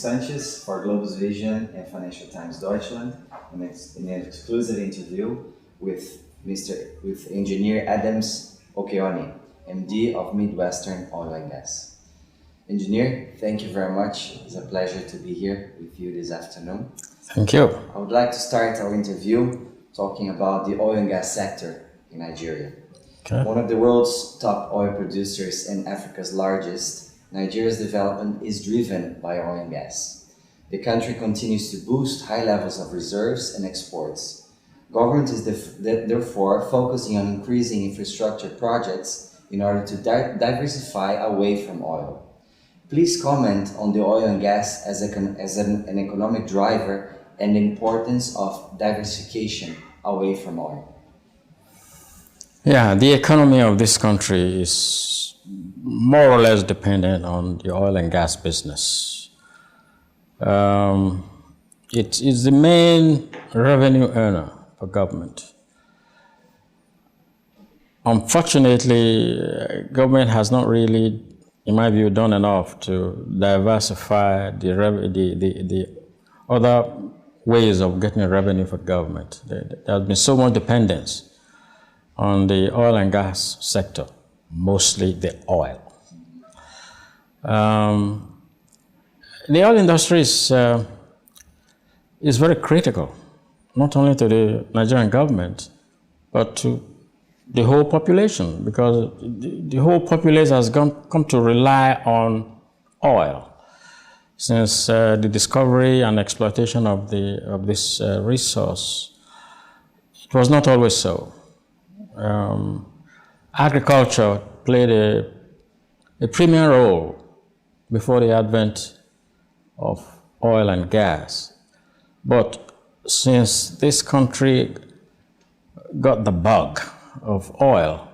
Sanchez for Globus Vision and Financial Times Deutschland in an exclusive interview with Engineer Adams Okoene, MD of Midwestern Oil and Gas. Engineer, thank you very much. It's a pleasure to be here with you this afternoon. Thank you. I would like to start our interview talking about the oil and gas sector in Nigeria. Okay. One of the world's top oil producers and Africa's largest, Nigeria's development is driven by oil and gas. The country continues to boost high levels of reserves and exports. Government is therefore focusing on increasing infrastructure projects in order to diversify away from oil. Please comment on the oil and gas as an economic driver and the importance of diversification away from oil. Yeah, the economy of this country is more or less dependent on the oil and gas business. It is the main revenue earner for government. Unfortunately, government has not really, in my view, done enough to diversify the other ways of getting revenue for government. There has been so much dependence on the oil and gas sector, mostly the oil. The oil industry is very critical, not only to the Nigerian government, but to the whole population, because the whole population has come to rely on oil since the discovery and exploitation of this resource. It was not always so. Agriculture played a premier role before the advent of oil and gas. But since this country got the bug of oil,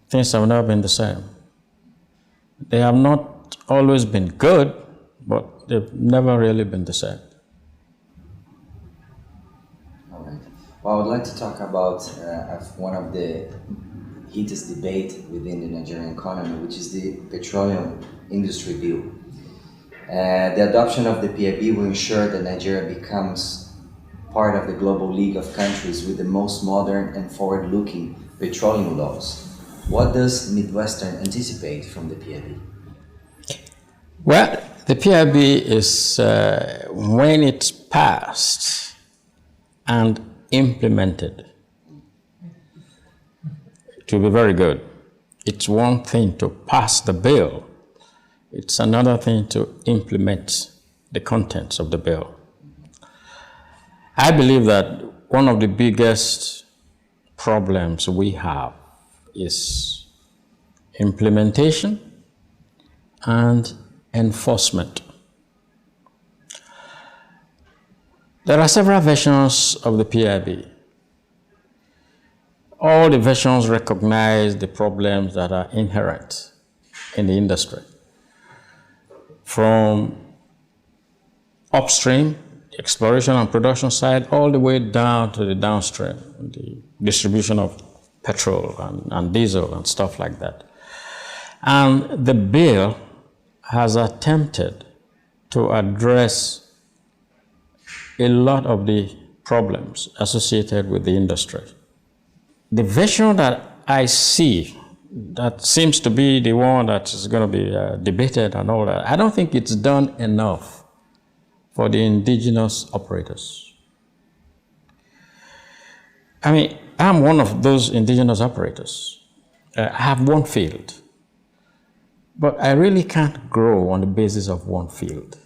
things have not been the same. They have not always been good, but they've never really been the same. Well, I would like to talk about one of the heatest debate within the Nigerian economy, which is the petroleum industry bill. The adoption of the PIB will ensure that Nigeria becomes part of the global league of countries with the most modern and forward-looking petroleum laws. What does Midwestern anticipate from the PIB? Well, the PIB is, when it's passed and implemented, it will be very good. It's one thing to pass the bill. It's another thing to implement the contents of the bill. I believe that one of the biggest problems we have is implementation and enforcement. There are several versions of the PIB. All the versions recognize the problems that are inherent in the industry. From upstream, the exploration and production side, all the way down to the downstream, the distribution of petrol and diesel and stuff like that. And the bill has attempted to address a lot of the problems associated with the industry. The version that I see that seems to be the one that is going to be debated and all that, I don't think it's done enough for the indigenous operators. I mean, I'm one of those indigenous operators. I have one field, but I really can't grow on the basis of one field.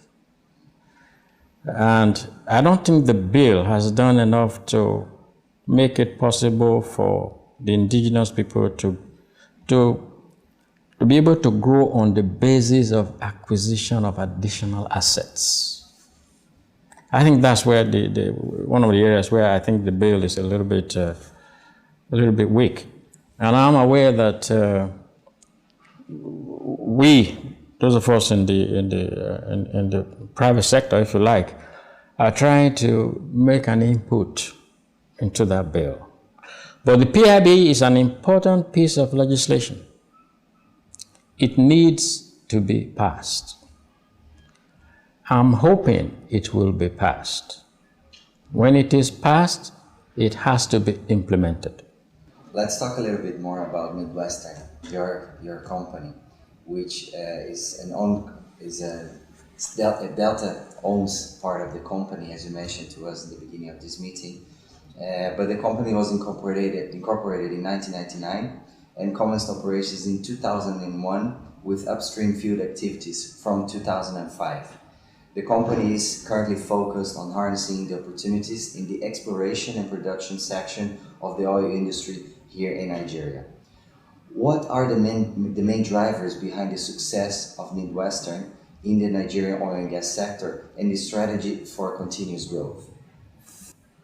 And I don't think the bill has done enough to make it possible for the indigenous people to be able to grow on the basis of acquisition of additional assets. I think that's where one of the areas where I think the bill is a little bit weak. And I'm aware that those of us in the private sector, if you like, are trying to make an input into that bill. But the PIB is an important piece of legislation. It needs to be passed. I'm hoping it will be passed. When it is passed, it has to be implemented. Let's talk a little bit more about Midwestern, your company, which Delta owns part of the company, as you mentioned to us at the beginning of this meeting. But the company was incorporated in 1999 and commenced operations in 2001 with upstream field activities from 2005. The company is currently focused on harnessing the opportunities in the exploration and production section of the oil industry here in Nigeria. What are the main drivers behind the success of Midwestern in the Nigerian oil and gas sector and the strategy for continuous growth?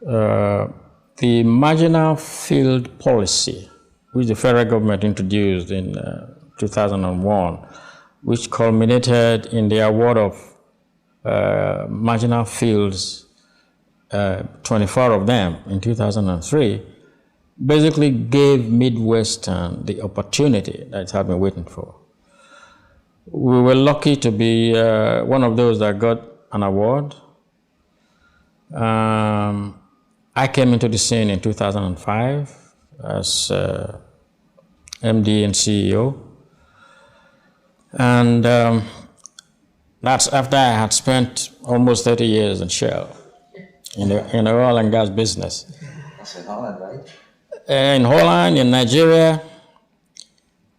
The marginal field policy, which the federal government introduced in 2001, which culminated in the award of marginal fields, 24 of them in 2003, basically gave Midwestern the opportunity that it had been waiting for. We were lucky to be one of those that got an award. I came into the scene in 2005 as MD and CEO. And that's after I had spent almost 30 years in Shell, in the oil and gas business. That's in Holland, right? In Holland, in Nigeria,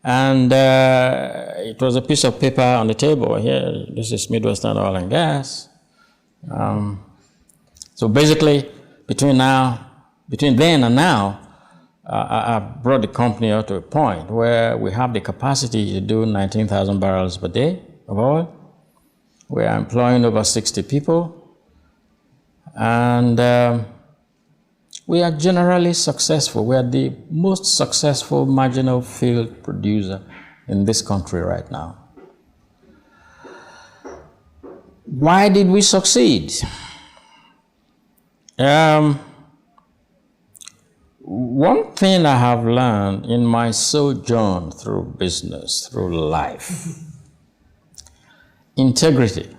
and it was a piece of paper on the table here. This is Midwestern Oil and Gas. So basically, between then and now, I brought the company up to a point where we have the capacity to do 19,000 barrels per day of oil. We are employing over 60 people, and we are generally successful. We are the most successful marginal field producer in this country right now. Why did we succeed? One thing I have learned in my sojourn through business, through life, integrity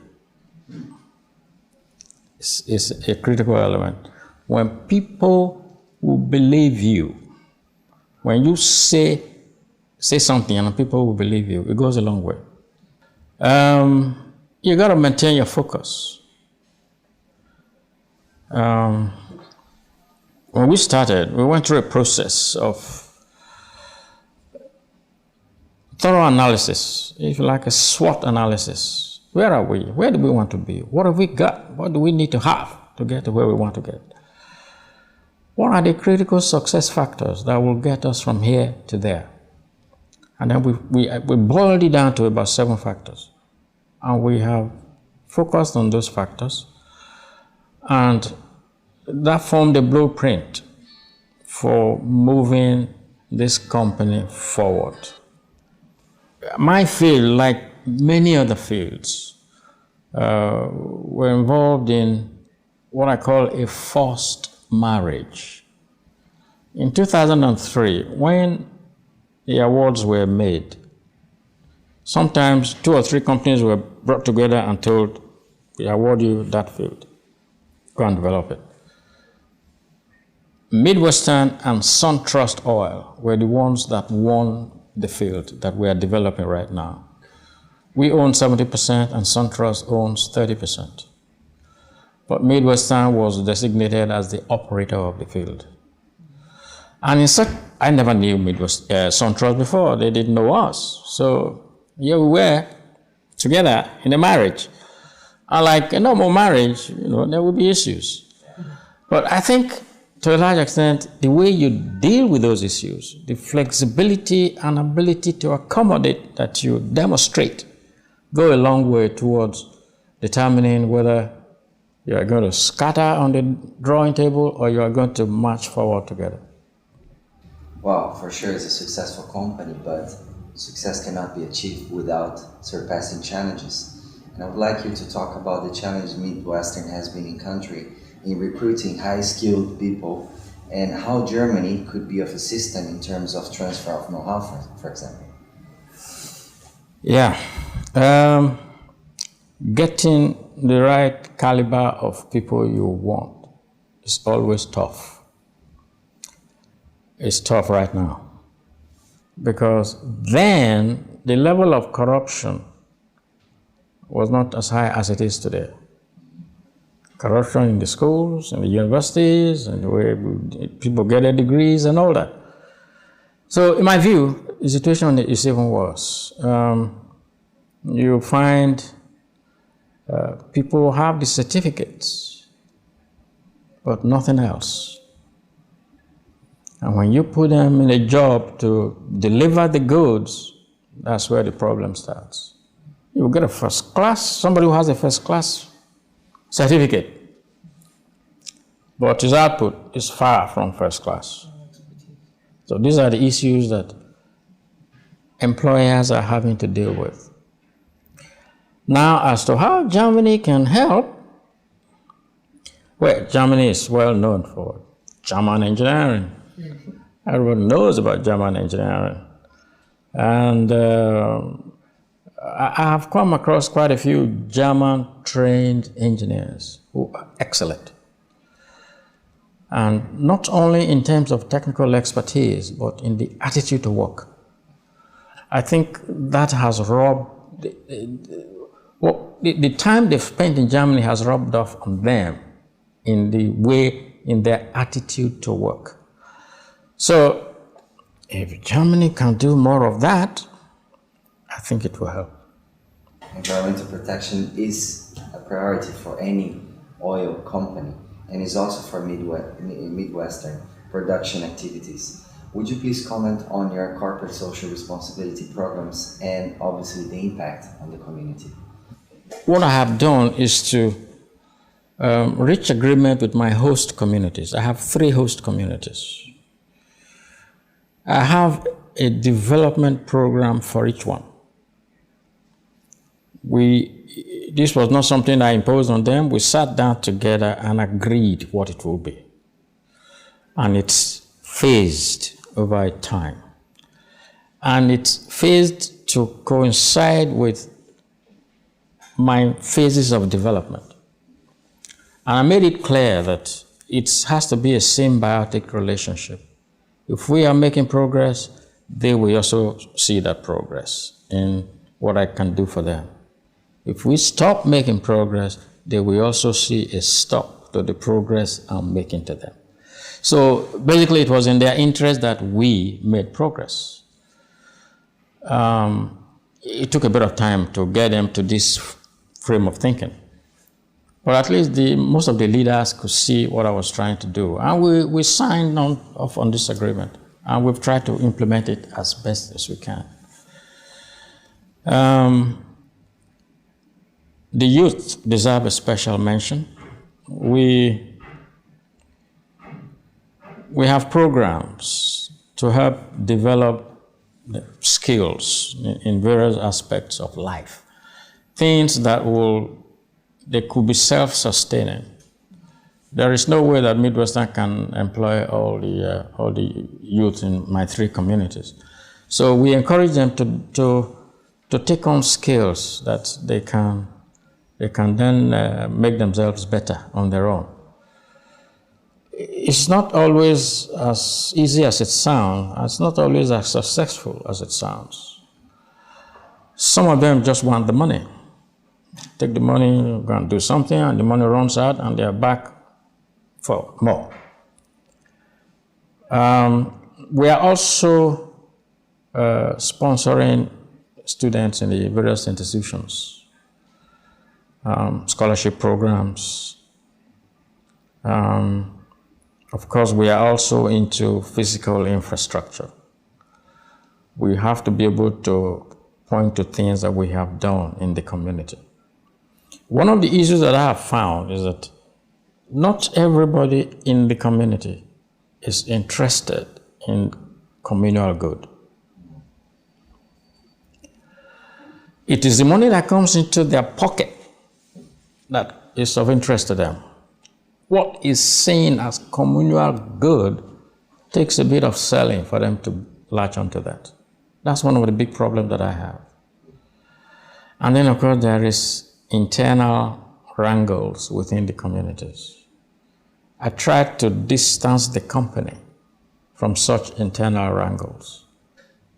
is a critical element. When people will believe you, when you say something and people will believe you, it goes a long way. You got to maintain your focus. When we started, we went through a process of thorough analysis, if you like a SWOT analysis. Where are we? Where do we want to be? What have we got? What do we need to have to get to where we want to get? What are the critical success factors that will get us from here to there? And then we boiled it down to about 7 factors. And we have focused on those factors. And that formed a blueprint for moving this company forward. My field, like many other fields, were involved in what I call a forced marriage. In 2003, when the awards were made, sometimes 2 or 3 companies were brought together and told, we award you that field. Go and develop it. Midwestern and SunTrust Oil were the ones that won the field that we are developing right now. We own 70% and SunTrust owns 30%. But Midwestern was designated as the operator of the field. And in such, I never knew SunTrust before. They didn't know us. So here we were together in a marriage. And like a normal marriage, there will be issues. But I think to a large extent, the way you deal with those issues, the flexibility and ability to accommodate that you demonstrate, go a long way towards determining whether you are going to scatter on the drawing table or you are going to march forward together. Well, for sure it's a successful company, but success cannot be achieved without surpassing challenges. And I would like you to talk about the challenge Midwestern has been encountering in recruiting high-skilled people and how Germany could be of assistance in terms of transfer of know-how, for example. Yeah. Getting the right caliber of people you want is always tough. It's tough right now. Because then the level of corruption was not as high as it is today. Corruption in the schools, in the universities, and the way people get their degrees and all that. So in my view, the situation is even worse. You find people have the certificates, but nothing else. And when you put them in a job to deliver the goods, that's where the problem starts. You get a first class, somebody who has a first class certificate, but his output is far from first class. So these are the issues that employers are having to deal with. Now, as to how Germany can help, well, Germany is well known for German engineering. Everyone knows about German engineering. And I have come across quite a few German-trained engineers who are excellent. And not only in terms of technical expertise, but in the attitude to work. I think that has robbed, the time they've spent in Germany has rubbed off on them in their attitude to work. So if Germany can do more of that, I think it will help. Environmental protection is a priority for any oil company and is also for Midwestern production activities. Would you please comment on your corporate social responsibility programs and obviously the impact on the community? What I have done is to reach agreement with my host communities. I have 3 host communities. I have a development program for each one. This was not something I imposed on them. We sat down together and agreed what it will be. And it's phased over time. And it's phased to coincide with my phases of development. And I made it clear that it has to be a symbiotic relationship. If we are making progress, they will also see that progress in what I can do for them. If we stop making progress, they will also see a stop to the progress I'm making to them. So basically, it was in their interest that we made progress. It took a bit of time to get them to this frame of thinking. But at least most of the leaders could see what I was trying to do. And we signed off on this agreement. And we've tried to implement it as best as we can. The youth deserve a special mention. We have programs to help develop the skills in various aspects of life. Things that they could be self-sustaining. There is no way that Midwestern can employ all the youth in my 3 communities. So we encourage them to take on skills that they can then make themselves better on their own. It's not always as easy as it sounds. It's not always as successful as it sounds. Some of them just want the money. Take the money, go and do something, and the money runs out, and they're back for more. We are also sponsoring students in the various institutions, scholarship programs. Of course, we are also into physical infrastructure. We have to be able to point to things that we have done in the community. One of the issues that I have found is that not everybody in the community is interested in communal good. It is the money that comes into their pocket that is of interest to them. What is seen as communal good takes a bit of selling for them to latch onto that. That's one of the big problems that I have. And then, of course, there is internal wrangles within the communities. I tried to distance the company from such internal wrangles.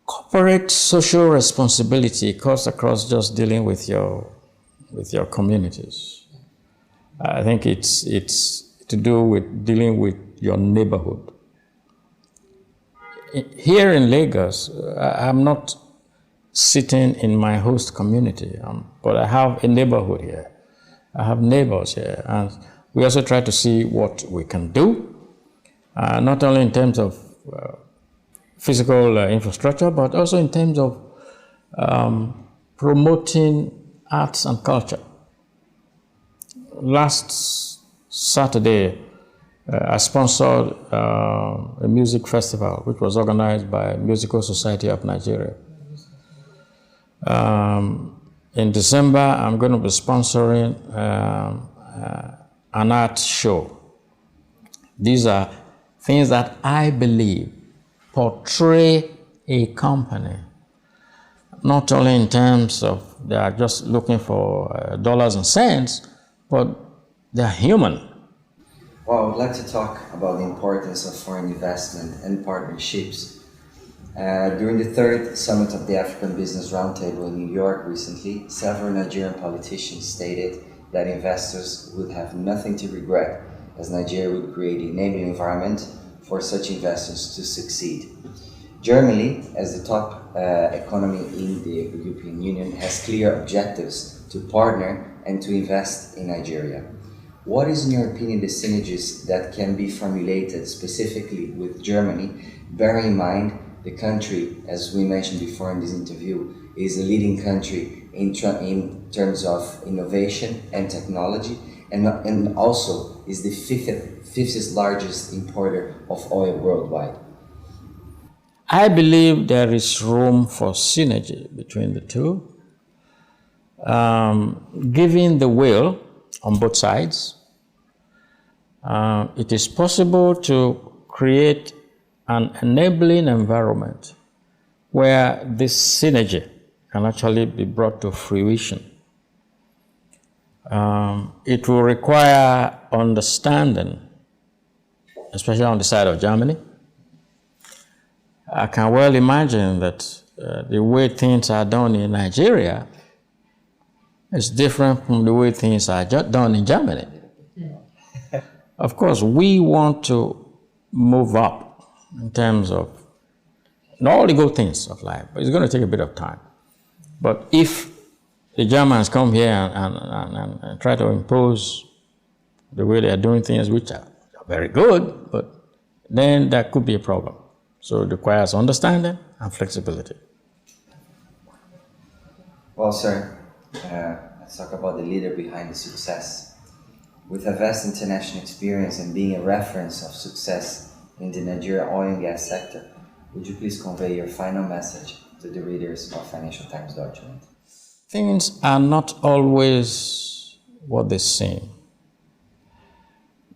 Corporate social responsibility cuts across just dealing with your communities. I think it's to do with dealing with your neighborhood. Here in Lagos, I'm not sitting in my host community, but I have a neighborhood here. I have neighbors here, and we also try to see what we can do, not only in terms of physical infrastructure, but also in terms of promoting arts and culture. Last Saturday, I sponsored a music festival which was organized by Musical Society of Nigeria. In December, I'm going to be sponsoring an art show. These are things that I believe portray a company, not only in terms of they are just looking for dollars and cents, but they're human. Well, I would like to talk about the importance of foreign investment and partnerships. During the third summit of the African Business Roundtable in New York recently, several Nigerian politicians stated that investors would have nothing to regret, as Nigeria would create an enabling environment for such investors to succeed. Germany, as the top economy in the European Union, has clear objectives to partner and to invest in Nigeria. What is, in your opinion, the synergies that can be formulated specifically with Germany, bearing in mind the country, as we mentioned before in this interview, is a leading country in terms of innovation and technology, and also is the fifth largest importer of oil worldwide? I believe there is room for synergy between the two. Given the will on both sides, it is possible to create an enabling environment where this synergy can actually be brought to fruition. It will require understanding, especially on the side of Germany. I can well imagine that the way things are done in Nigeria is different from the way things are done in Germany. Of course, we want to move up in terms of all the good things of life, but it's going to take a bit of time. But if the Germans come here and try to impose the way they are doing things, which are very good, but then that could be a problem. So it requires understanding and flexibility. Well, sir, let's talk about the leader behind the success. With a vast international experience and being a reference of success in the Nigeria oil and gas sector, would you please convey your final message to the readers of Financial Times document? Things are not always what they seem.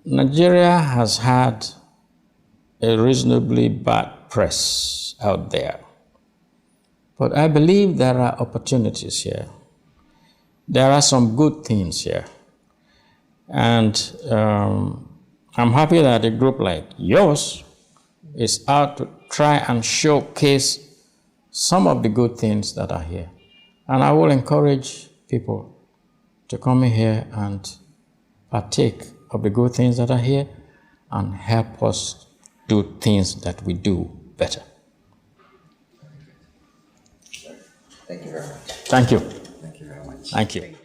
Nigeria has had a reasonably bad press out there. But I believe there are opportunities here. There are some good things here. And I'm happy that a group like yours is out to try and showcase some of the good things that are here. And I will encourage people to come in here and partake of the good things that are here and help us do things that we do better. Thank you very much. Thank you. Thank you very much. Thank you.